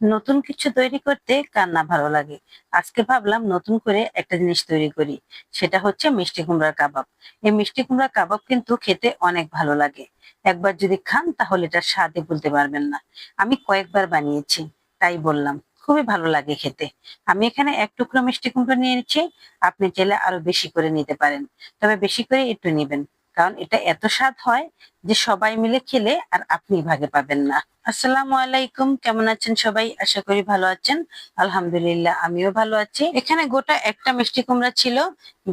নতুন কিছু তৈরি করতে কার না ভালো লাগে। আজকে ভাবলাম নতুন করে একটা জিনিস তৈরি করি। সেটা হচ্ছে মিষ্টি কুমড়ার কাবাব। এই মিষ্টি কুমড়ার কাবাব কিন্তু খেতে অনেক ভালো লাগে। একবার যদি খান তাহলে এটার স্বাদই ভুলতে পারবেন না। আমি কয়েকবার বানিয়েছি, তাই বললাম। খুবই ভালো লাগে খেতে। আমি এখানে এক টুকরো মিষ্টি কুমড়া নিয়ে নিচ্ছি। আপনি চাইলে আরো বেশি করে নিতে পারেন, তবে বেশি করে একটু নিবেন। কারণ এটা এত স্বাদ হয় যে সবাই মিলে খেলে আর আপনি ভাগে পাবেন না। আসসালামু আলাইকুম, কেমন আছেন সবাই? আশা করি ভালো আছেন। আলহামদুলিল্লাহ, আমিও ভালো আছি। এখানে গোটা একটা মিষ্টি কুমড়া ছিল।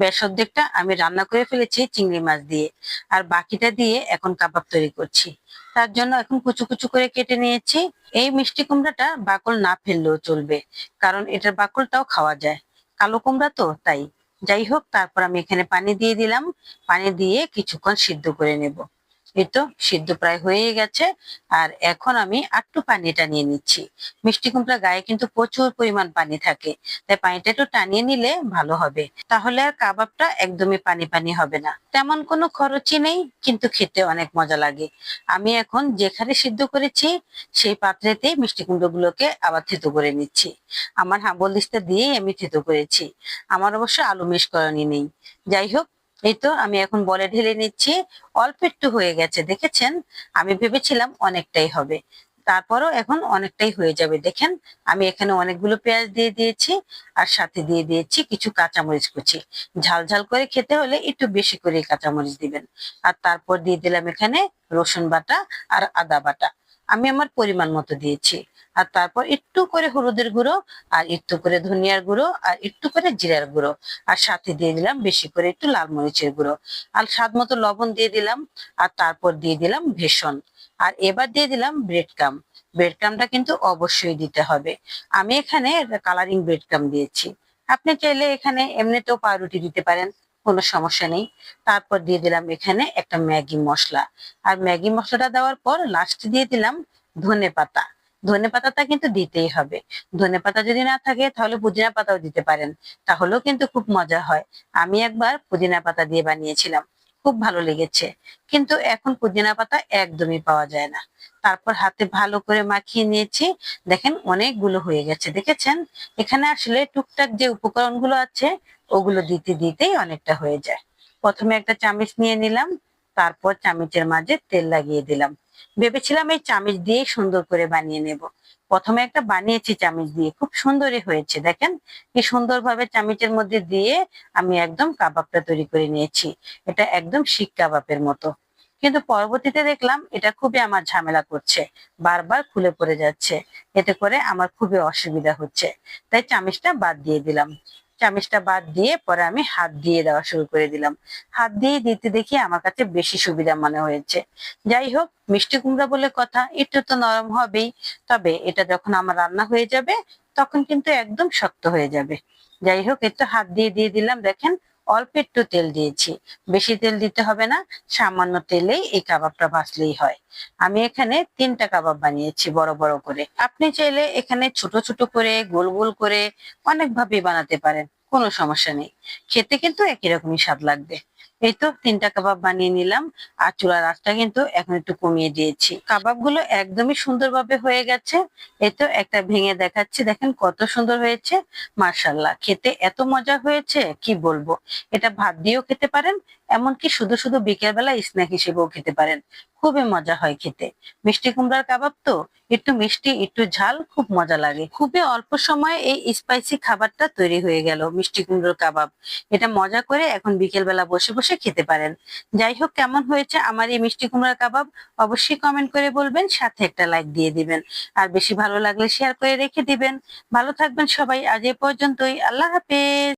বেশ অর্ধেকটা আমি রান্না করে ফেলেছি চিংড়ি মাছ দিয়ে। আর বাকিটা দিয়ে এখন কাবাব তৈরি করছি। তার জন্য এখন কুচু কুচু করে কেটে নিয়েছি। এই মিষ্টি কুমড়াটা বাকল না ফেললেও চলবে, কারণ এটার বাকলটাও খাওয়া যায়। কালো কুমড়া তো তাই। যাই হোক, তারপর আমি এখানে পানি দিয়ে দিলাম। পানি দিয়ে কিছুক্ষণ সিদ্ধ করে নেব। এই তো সিদ্ধ প্রায় হয়ে গেছে। আর এখন আমি আটটু পানিটা নিয়ে নিচ্ছি। মিষ্টি কুমড়া গায়ে কিন্তু প্রচুর পরিমাণ পানি থাকে, তাই পানিটা একটু টানিয়ে নিলে ভালো হবে। তাহলে আর কাবাবটা একদমই পানি পানি হবে না। তেমন কোনো খরচই নেই, কিন্তু খেতে অনেক মজা লাগে। আমি এখন যেখানে সিদ্ধ করেছি সেই পাত্রেতেই মিষ্টি কুমড়ো গুলোকে আবার থেতো করে নিচ্ছি। আমার হাবল দিস্তা দিয়েই আমি থেতো করেছি। আমার অবশ্য আলু মিশ করানি নেই। যাই হোক, এই তো আমি এখন বলে ঢেলে নিচ্ছি। অল্প একটু হয়ে গেছে, দেখেছেন? আমি ভেবেছিলাম অনেকটাই হবে, তারপরও এখন অনেকটাই হয়ে যাবে। দেখেন, আমি এখানে অনেকগুলো পেঁয়াজ দিয়ে দিয়েছি। আর সাথে দিয়ে দিয়েছি কিছু কাঁচামরিচ কুচি। ঝাল ঝাল করে খেতে হলে একটু বেশি করে কাঁচামরিচ দিবেন। আর তারপর দিয়ে দিলাম এখানে রসুন বাটা আর আদা বাটা। আমি আমার পরিমাণ মতো দিয়েছি। আর তারপর একটু করে হলুদের গুঁড়ো, আর একটু করে ধনিয়ার গুঁড়ো, আর একটু করে জিরার গুঁড়ো। আর সাথে দিয়ে দিলাম বেশি করে একটু লাল মরিচের গুঁড়ো। আর স্বাদ মতো লবণ দিয়ে দিলাম। আর তারপর দিয়ে দিলাম ভেষন। আর এবার দিয়ে দিলাম ব্রেড ক্রাম। ব্রেড ক্রামটা কিন্তু অবশ্যই দিতে হবে। আমি এখানে কালারিং ব্রেড ক্রাম দিয়েছি। আপনি চাইলে এখানে এমনিতেও পাউরুটি দিতে পারেন, কোনো সমস্যা নেই। তারপর দিয়ে দিলাম এখানে একটা ম্যাগি মশলা। আর ম্যাগি মশলাটা দেওয়ার পর লাস্টে দিয়ে দিলাম ধনে পাতা। ধনে পাতাটা কিন্তু দিতেই হবে। ধনে পাতা যদি না থাকে তাহলে পুদিনা পাতাও দিতে পারেন, তাহলেও কিন্তু খুব মজা হয়। আমি একবার পুদিনা পাতা দিয়ে বানিয়েছিলাম, খুব ভালো লেগেছে। কিন্তু এখন পুদিনা পাতা একদমই পাওয়া যায় না। তারপর হাতে ভালো করে মাখিয়ে নিয়েছি। দেখেন অনেকগুলো হয়ে গেছে, দেখেছেন? এখানে আসলে টুকটাক যে উপকরণগুলো আছে ওগুলো দিতে দিতেই অনেকটা হয়ে যায়। প্রথমে একটা চামচ নিয়ে নিলাম। তারপর চামচের মাঝে তেল লাগিয়ে দিলাম। ভেবেছিলাম এই চামচ দিয়ে সুন্দর করে বানিয়ে নেব। প্রথমে একটা বানিয়েছি চামচ দিয়ে, খুব সুন্দরই হয়েছে। দেখেন কি সুন্দরভাবে চামচের মধ্যে দিয়ে আমি একদম কাবাবটা তৈরি করে নিয়েছি। এটা একদম শিক কাবাবের মতো। কিন্তু পরবর্তীতে দেখলাম এটা খুবই আমার ঝামেলা করছে, বারবার খুলে পড়ে যাচ্ছে। এতে করে আমার খুবই অসুবিধা হচ্ছে। তাই চামচটা বাদ দিয়ে দিলাম। চামচটা বাদ দিয়ে পরে আমি হাত দিয়ে দেওয়া শুরু করে দিলাম। হাত দিয়ে দিতে দেখি আমার কাছে বেশি সুবিধা মনে হয়েছে। যাই হোক, মিষ্টি কুমড়া বলে কথা, একটু তো নরম হবেই। তবে এটা যখন আমার রান্না হয়ে যাবে তখন কিন্তু একদম শক্ত হয়ে যাবে। যাই হোক, একটু হাত দিয়ে দিয়ে দিলাম। দেখেন, অল্প একটু তেল দিয়েছি, বেশি তেল দিতে হবে না। সামান্য তেলেই এই কাবাবটা ভাজলেই হয়। আমি এখানে 3টা কাবাব বানিয়েছি বড় বড় করে। আপনি চাইলে এখানে ছোট ছোট করে গোল গোল করে অনেক ভাবে বানাতে পারেন, কোনো সমস্যা নেই। খেতে কিন্তু একই রকমই স্বাদ লাগবে। এই তো 3টা কাবাব বানিয়ে নিলাম। আর চুলার আঁচটা কিন্তু এখন একটু কমিয়ে দিয়েছি। কাবাব গুলো একদমই সুন্দরভাবে হয়ে গেছে। এই তো একটা ভেঙে দেখাচ্ছি, দেখেন কত সুন্দর হয়েছে। মার্শাল্লাহ, খেতে এত মজা হয়েছে কি বলবো। এটা ভাত দিয়েও খেতে পারেন, এমনকি শুধু শুধু বিকেল বেলা স্ন্যাক হিসেবেও খেতে পারেন। খুবই মজা হয় খেতে। মিষ্টি কুমড়ার কাবাব তো একটু মিষ্টি একটু ঝাল, খুব মজা লাগে। খুবই অল্প সময়ে এই স্পাইসি খাবারটা তৈরি হয়ে গেল, মিষ্টি কুমড়োর কাবাব। এটা মজা করে এখন বিকেল বেলা বসে বসে খেতে পারেন। যাই হোক, কেমন হয়েছে আমার এই মিষ্টি কুমড়ার কাবাব অবশ্যই কমেন্ট করে বলবেন, সাথে একটা লাইক দিয়ে দিবেন। আর বেশি ভালো লাগলে শেয়ার করে রেখে দিবেন। ভালো থাকবেন সবাই, আজ এ পর্যন্তই। আল্লাহ হাফেজ।